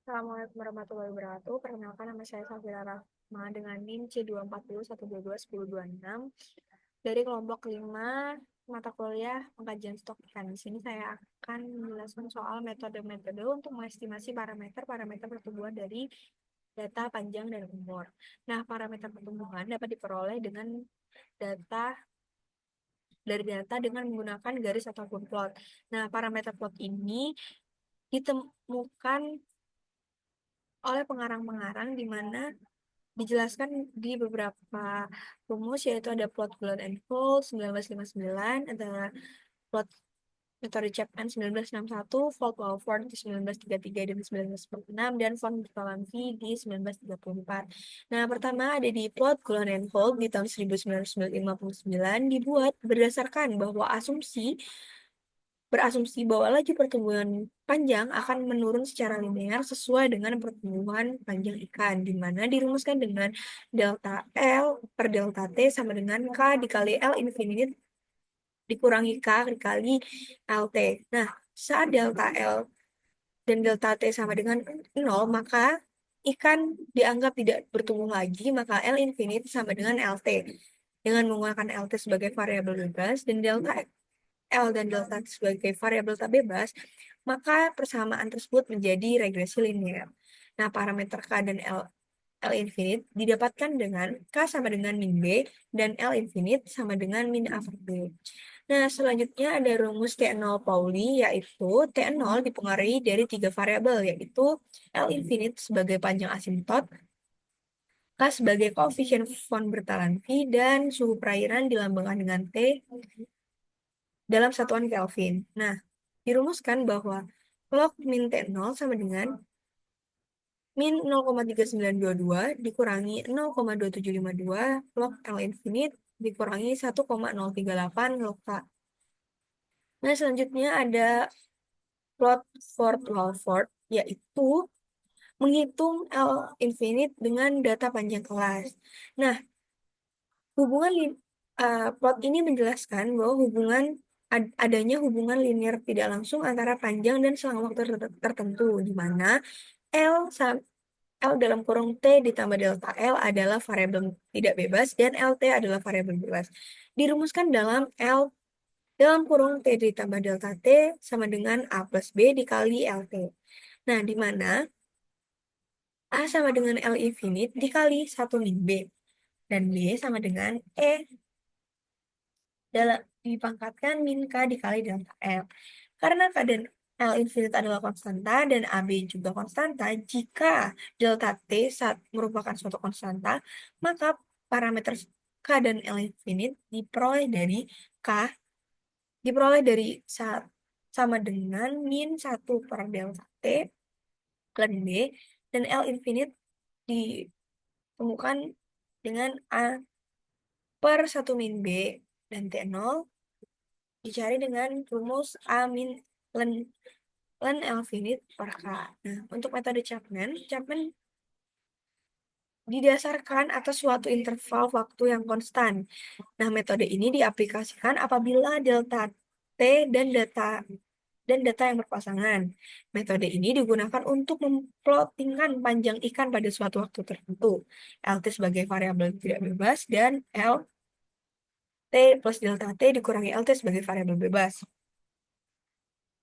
Assalamualaikum warahmatullahi wabarakatuh. Perkenalkan nama saya Safira Rahma dengan NIM C240 122 1026 dari kelompok 5 mata kuliah pengkajian stok ikan. Di sini saya akan menjelaskan soal metode-metode untuk mengestimasi parameter-parameter pertumbuhan dari data panjang dan umur. Nah, parameter pertumbuhan dapat diperoleh dengan data dengan menggunakan garis ataupun plot. Nah, parameter plot ini ditemukan oleh pengarang-pengarang di mana dijelaskan di beberapa rumus, yaitu ada plot Gould and Fold 1959, ada plot metode Chapman 1961, Fold Walford di 1933 dan 1946, dan von Bertalanffy di 1934. Nah, pertama ada di plot Gould and Fold di tahun 1959 dibuat berdasarkan bahwa berasumsi bahwa laju pertumbuhan panjang akan menurun secara linear sesuai dengan pertumbuhan panjang ikan, di mana dirumuskan dengan delta L per delta T sama dengan K dikali L infinite dikurangi K dikali LT. Nah, saat delta L dan delta T sama dengan 0, maka ikan dianggap tidak bertumbuh lagi, maka L infinite sama dengan LT. Dengan menggunakan LT sebagai variabel bebas dan delta L dan delta sebagai variabel tak bebas, maka persamaan tersebut menjadi regresi linear. Nah, parameter K dan L infinite didapatkan dengan K sama dengan min B dan L infinite sama dengan min A per B. Nah, selanjutnya ada rumus T0 Pauli, yaitu T0 dipengaruhi dari 3 variabel, yaitu L infinite sebagai panjang asimtot, K sebagai koefisien von Bertalanffy, dan suhu perairan dilambangkan dengan T dalam satuan Kelvin. Nah, dirumuskan bahwa log min T0 sama dengan min 0,3922 dikurangi 0,2752 log L infinite dikurangi 1,038 log K. Nah, selanjutnya ada plot Ford-Walford, yaitu menghitung L infinite dengan data panjang kelas. Nah, plot ini menjelaskan bahwa adanya hubungan linear tidak langsung antara panjang dan selang waktu tertentu, di mana L L dalam kurung T ditambah delta L adalah variabel tidak bebas dan LT adalah variabel bebas. Dirumuskan dalam L dalam kurung T ditambah delta T sama dengan A plus B dikali LT. Nah, di mana A sama dengan L infinite dikali 1 min B dan B sama dengan E dalam dipangkatkan min K dikali delta L. Karena K dan L infinite adalah konstanta dan AB juga konstanta, jika delta T saat merupakan suatu konstanta, maka parameter K dan L infinite diperoleh dari sama dengan min 1 per delta T kali B, dan L infinite ditemukan dengan A per 1 min B, dan T0 dicari dengan rumus A min len L infinite per K. Nah, untuk metode Chapman didasarkan atas suatu interval waktu yang konstan. Nah, metode ini diaplikasikan apabila delta T dan data yang berpasangan. Metode ini digunakan untuk memplottingkan panjang ikan pada suatu waktu tertentu. LT sebagai variabel tidak bebas dan LT plus delta T dikurangi LT sebagai variabel bebas.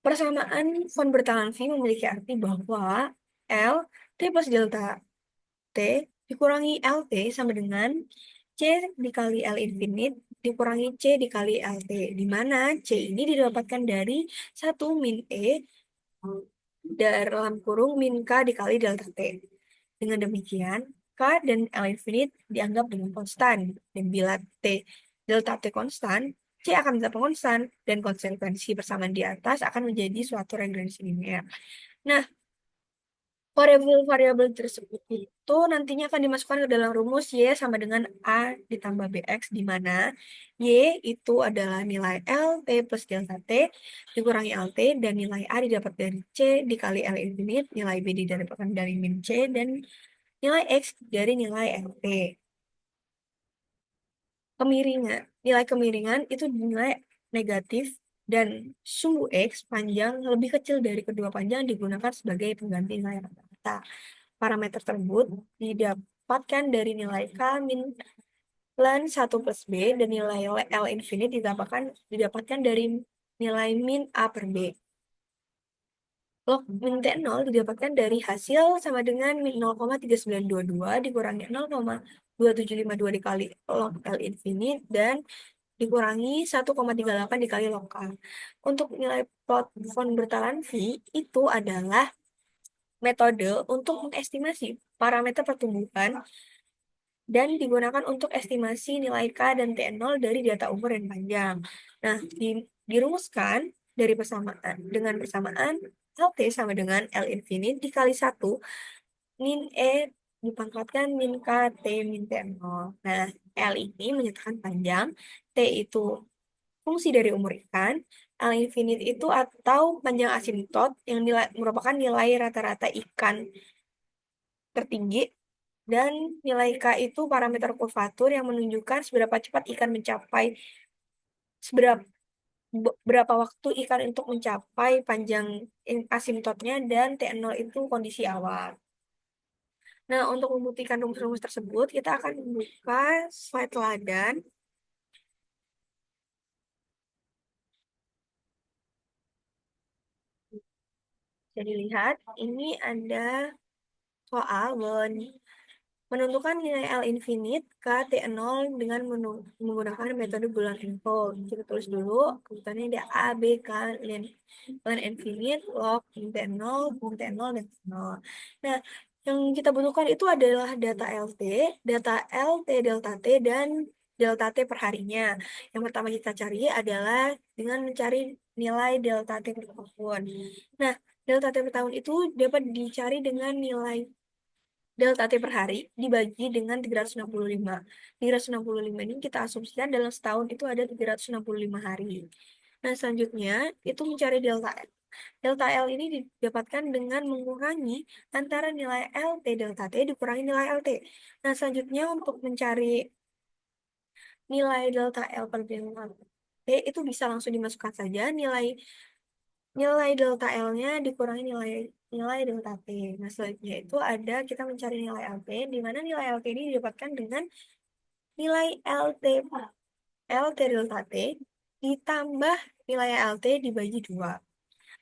Persamaan von Bertalanffy memiliki arti bahwa L T plus delta T dikurangi LT sama dengan C dikali L infinite dikurangi C dikali LT, di mana C ini didapatkan dari 1 min E dalam kurung min K dikali delta T. Dengan demikian, K dan L infinite dianggap dengan konstan, dan bila delta T konstan, C akan tetap konstan, dan konsekuensi persamaan di atas akan menjadi suatu regresi linear. Nah, variabel-variabel tersebut itu nantinya akan dimasukkan ke dalam rumus Y sama dengan A ditambah BX, di mana Y itu adalah nilai L T plus delta T dikurangi LT, dan nilai A didapat dari C dikali L infinite, nilai B didapatkan dari min C, dan nilai X dari nilai LT. Nilai kemiringan itu nilai negatif dan sumbu X panjang lebih kecil dari kedua panjang digunakan sebagai pengganti nilai rata-rata. Parameter tersebut didapatkan dari nilai K min lan 1 plus B dan nilai L infinite didapatkan dari nilai min A per B. Log min T0 didapatkan dari hasil sama dengan min 0,3922 dikurangi 0,2752 dikali log L infinite dan dikurangi 1,38 dikali log K. Untuk nilai plot von Bertalanffy itu adalah metode untuk mengestimasi parameter pertumbuhan dan digunakan untuk estimasi nilai K dan T0 dari data umur dan panjang. Nah, dirumuskan dari persamaan dengan persamaan LT sama dengan L infinite dikali 1 min E dipangkatkan min K T min T0. Nah, L ini menyatakan panjang, T itu fungsi dari umur ikan, L infinite itu atau panjang asimtot yang merupakan nilai rata-rata ikan tertinggi, dan nilai K itu parameter kurvatur yang menunjukkan seberapa cepat ikan mencapai seberapa berapa waktu ikan untuk mencapai panjang asimtotnya, dan T0 itu kondisi awal. Nah, untuk membuktikan rumus-rumus tersebut, kita akan membuka slide teladan. Jadi lihat, ini ada soal bahwa menentukan nilai L infinite K T0 dengan menggunakan metode bulan enfold. Kita tulis dulu, kebutuhannya ada A, B, K, bulan infinite, log, T0, T0, dan T0. Nah, yang kita butuhkan itu adalah data LT, data LT delta T, dan delta T per harinya. Yang pertama kita cari adalah dengan mencari nilai delta T per tahun. Nah, delta T per tahun itu dapat dicari dengan nilai delta T per hari dibagi dengan 365. 365 ini kita asumsikan dalam setahun itu ada 365 hari. Nah, selanjutnya itu mencari delta L. Delta L ini didapatkan dengan mengurangi antara nilai LT delta T dikurangi nilai LT. Nah, selanjutnya untuk mencari nilai delta L per delta T itu bisa langsung dimasukkan saja nilai nilai delta L-nya dikurangi nilai delta T. Nah, selanjutnya itu ada kita mencari nilai LT, di mana nilai LT ini didapatkan dengan nilai LT delta T ditambah nilai LT dibagi 2.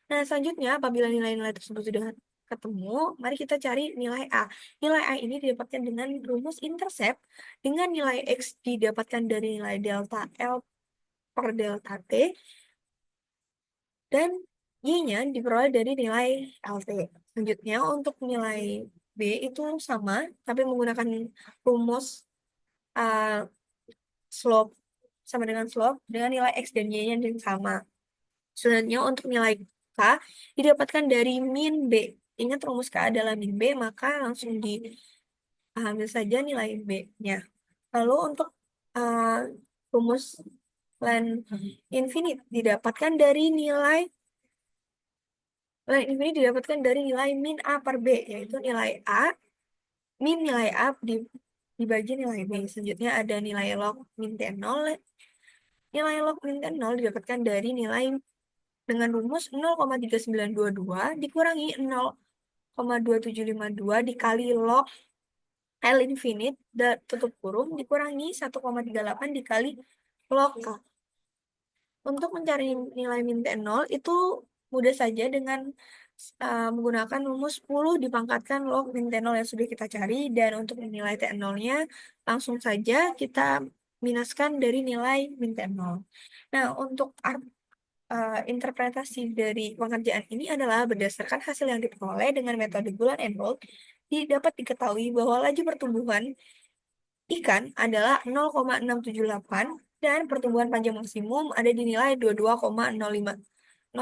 Nah, selanjutnya apabila nilai-nilai tersebut sudah ketemu, mari kita cari nilai A. Nilai A ini didapatkan dengan rumus intercept dengan nilai X didapatkan dari nilai delta L per delta T, dan Y-nya diperoleh dari nilai LT. Selanjutnya untuk nilai B itu sama, tapi menggunakan rumus uh, slope sama dengan slope dengan nilai X dan Y-nya yang sama. Selanjutnya untuk nilai K didapatkan dari min B. Ingat rumus K adalah min B, maka langsung diambil saja nilai B-nya. Lalu untuk uh, rumus len infinite didapatkan dari nilai Nilai ini didapatkan dari nilai min A per B, yaitu nilai A, min nilai A dibagi nilai B. Selanjutnya ada nilai log min T0. Nilai log min T0 didapatkan dari nilai dengan rumus 0,3922 dikurangi 0,2752 dikali log L infinite tutup kurung dikurangi 1,38 dikali log K. Untuk mencari nilai min T0 itu mudah saja dengan menggunakan rumus 10 dipangkatkan log min T0 yang sudah kita cari, dan untuk nilai T0-nya langsung saja kita minuskan dari nilai min T0. Nah, untuk interpretasi dari pengerjaan ini adalah berdasarkan hasil yang diperoleh dengan metode Bullen-Enrold, dapat diketahui bahwa laju pertumbuhan ikan adalah 0,678 dan pertumbuhan panjang maksimum ada di nilai 22,0559.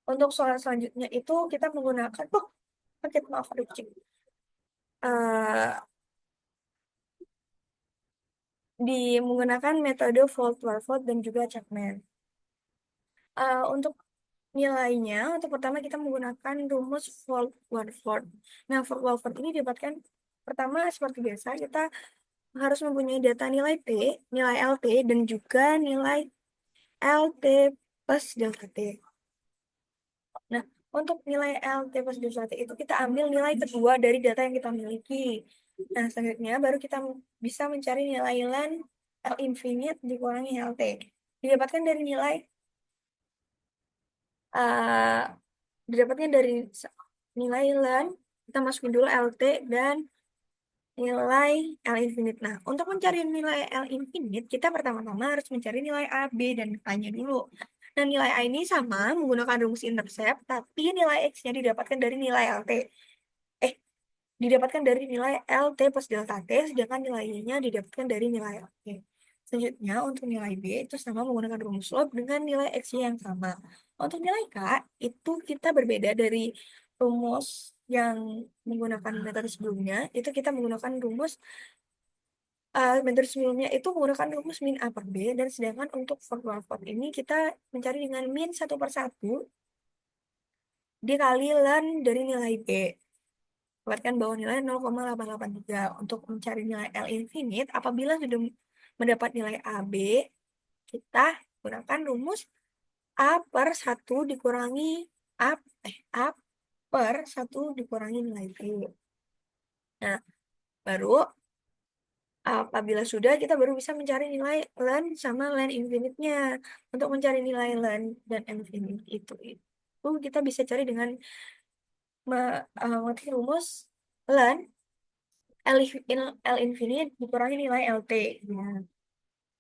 Untuk soal selanjutnya itu kita menggunakan paket maaf aduh, kucing. Menggunakan metode Ford-Warford dan juga Chapman. Untuk nilainya, untuk pertama kita menggunakan rumus Ford-Warford. Nah, Ford-Warford ini didapatkan pertama seperti biasa kita harus mempunyai data nilai T, nilai LT, dan juga nilai LT plus delta T. Nah, untuk nilai LT plus delta T itu kita ambil nilai kedua dari data yang kita miliki. Nah, selanjutnya baru kita bisa mencari nilai len L infinite dikurangi LT. Didapatkan dari nilai eh didapatkan dari nilai len, kita masukin dulu LT dan nilai L infinite. Nah, untuk mencari nilai L infinite, kita pertama-tama harus mencari nilai A, B, dan K-nya dulu. Dan nilai A ini sama menggunakan rumus intercept, tapi nilai X-nya didapatkan dari nilai LT. Eh, didapatkan dari nilai LT plus delta T, sedangkan nilai Y-nya didapatkan dari nilai LT. Selanjutnya, untuk nilai B itu sama menggunakan rumus slope dengan nilai X-nya yang sama. Untuk nilai K, itu kita berbeda dari rumus yang menggunakan metode sebelumnya, itu kita menggunakan rumus metode sebelumnya itu menggunakan rumus min A per B, dan sedangkan untuk for Walford ini kita mencari dengan min 1/1 dikali len dari nilai B. Dapatkan bahwa nilai 0,883. Untuk mencari nilai L infinite, apabila sudah mendapat nilai AB, kita gunakan rumus A per 1 dikurangi A, A per 1 dikurangi nilai B. Nah, baru apabila sudah, kita baru bisa mencari nilai len sama len infinite-nya. Untuk mencari nilai len dan infinite itu kita bisa cari dengan mengerti rumus len L infinite dikurangi nilai LT. Nah,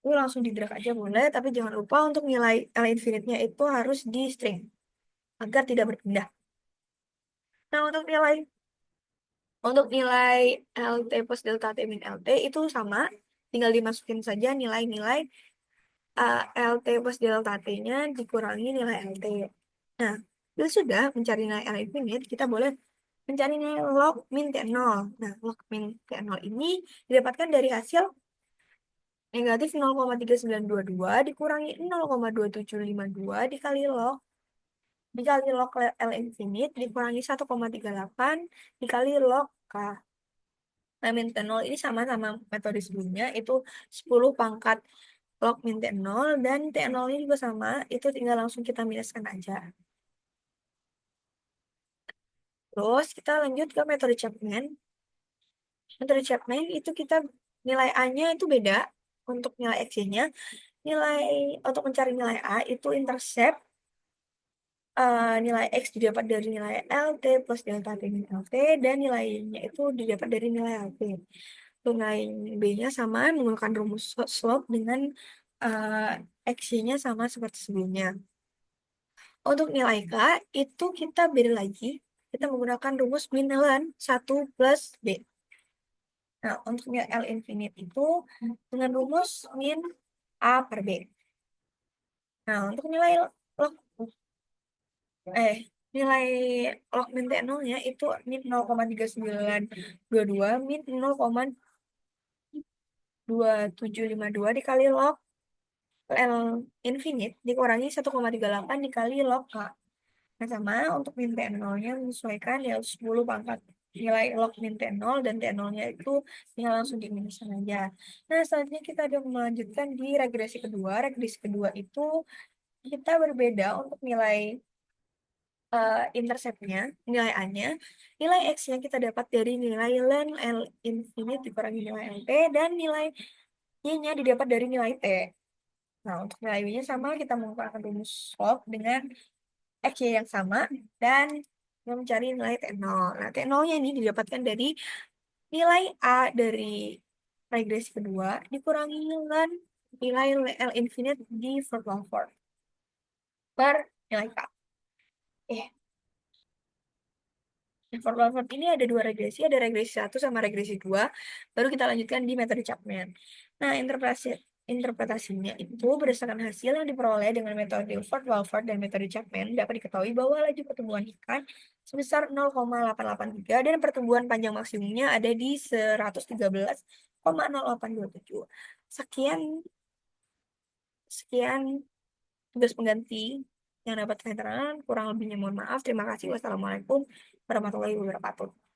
itu langsung di drag aja boleh, tapi jangan lupa untuk nilai L infinite-nya itu harus di string agar tidak berpindah. Nah, untuk nilai LT plus delta T min LT itu sama, tinggal dimasukin saja nilai-nilai LT plus delta T-nya dikurangi nilai LT. Nah, bila sudah mencari nilai L infinite, kita boleh mencari nilai log min T0. Nah, log min T0 ini didapatkan dari hasil negatif 0,3922 dikurangi 0,2752 dikali log L infinite dikurangi 1,38 dikali log K. Nah, min T0 ini sama-sama metode sebelumnya, itu 10 pangkat log min T0, dan T0 ini juga sama, itu tinggal langsung kita minuskan aja. Terus kita lanjut ke metode Chapman. Metode Chapman itu kita nilai A-nya itu beda untuk nilai X-nya. Nilai untuk mencari nilai A itu intercept nilai X didapat dari nilai LT plus delta T min LT, dan nilainya itu didapat dari nilai LT. Nilai B-nya sama menggunakan rumus slope dengan X-nya sama seperti sebelumnya. Untuk nilai K, itu kita beda lagi. Kita menggunakan rumus min ln 1 plus B. Nah, untuk nilai L infinite itu dengan rumus min A per B. Nah, untuk log eh nilai log min T0-nya itu min 0,3922 min 0,2752 dikali log L infinite dikurangi 1,38 dikali log K. Nah, sama untuk min T0-nya menyesuaikan ya 10 pangkat nilai log min T0, dan T0-nya itu tinggal langsung diminuskan aja. Nah, selanjutnya kita ada melanjutkan di regresi kedua. Regresi kedua itu kita berbeda untuk nilai interceptnya, nilai A-nya. Nilai X yang kita dapat dari nilai len L infinite dikurangi nilai LT, dan nilai Y-nya didapat dari nilai T. Nah, untuk nilai Y-nya sama, kita menggunakan rumus slope dengan X yang sama, dan mencari nilai T0. Nah, T0-nya ini didapatkan dari nilai A dari regresi kedua dikurangi dengan nilai L infinite di first one per nilai K. Eh, For Walford ini ada dua regresi, ada regresi 1 sama regresi 2. Baru kita lanjutkan di metode Chapman. Nah, interpretasinya itu berdasarkan hasil yang diperoleh dengan metode Ford Walford dan metode Chapman, dapat diketahui bahwa laju pertumbuhan ikan sebesar 0,883 dan pertumbuhan panjang maksimumnya ada di 113,0827. Sekian sekian tugas pengganti yang dapat saya terangkan. Kurang lebihnya mohon maaf. Terima kasih. Wassalamualaikum warahmatullahi wabarakatuh.